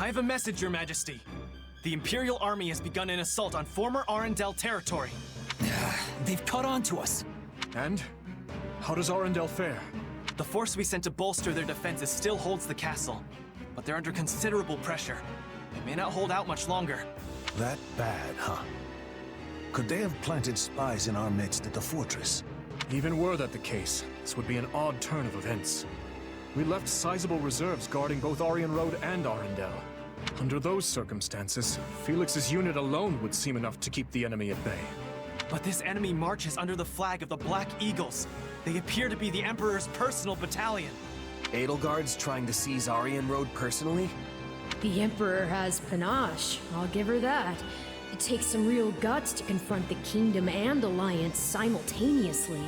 I have a message, Your Majesty. The Imperial Army has begun an assault on former Arundel territory. They've caught on to us. And? How does Arundel fare? The force we sent to bolster their defenses still holds the castle, but they're under considerable pressure. They may not hold out much longer. That bad, huh? Could they have planted spies in our midst at the fortress? Even were that the case, this would be an odd turn of events. We left sizable reserves guarding both Aryan Road and Arundel. Under those circumstances, Felix's unit alone would seem enough to keep the enemy at bay. But this enemy marches under the flag of the Black Eagles. They appear to be the Emperor's personal battalion. Edelgard's trying to seize Aryan Road personally? The Emperor has panache, I'll give her that. It takes some real guts to confront the Kingdom and Alliance simultaneously.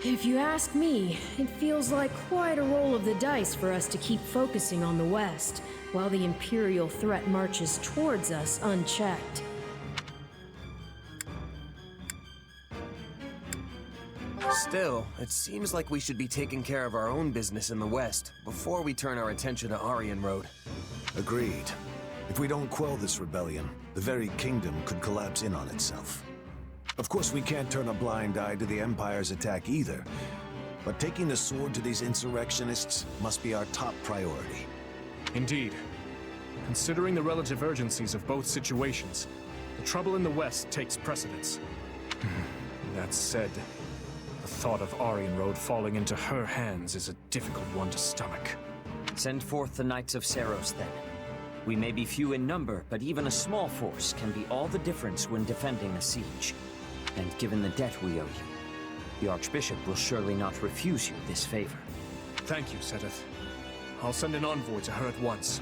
If you ask me, it feels like quite a roll of the dice for us to keep focusing on the West, while the Imperial threat marches towards us unchecked. Still, it seems like we should be taking care of our own business in the West before we turn our attention to Aryan Road. Agreed. If we don't quell this rebellion, the very kingdom could collapse in on itself. Of course, we can't turn a blind eye to the Empire's attack either, but taking the sword to these insurrectionists must be our top priority. Indeed. Considering the relative urgencies of both situations, the trouble in the West takes precedence. That said, the thought of Aryan Road falling into her hands is a difficult one to stomach. Send forth the Knights of Seiros, then. We may be few in number, but even a small force can be all the difference when defending a siege. And given the debt we owe you, the Archbishop will surely not refuse you this favor. Thank you, Seteth. I'll send an envoy to her at once.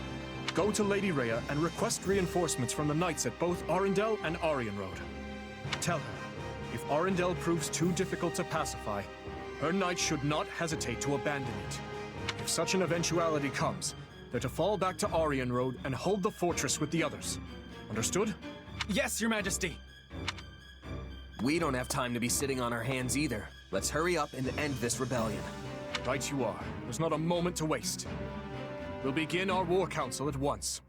Go to Lady Rhea and request reinforcements from the knights at both Arundel and Aryan Road. Tell her, if Arundel proves too difficult to pacify, her knights should not hesitate to abandon it. If such an eventuality comes, they're to fall back to Aryan Road and hold the fortress with the others. Understood? Yes, Your Majesty! We don't have time to be sitting on our hands either. Let's hurry up and end this rebellion. Right you are. There's not a moment to waste. We'll begin our war council at once.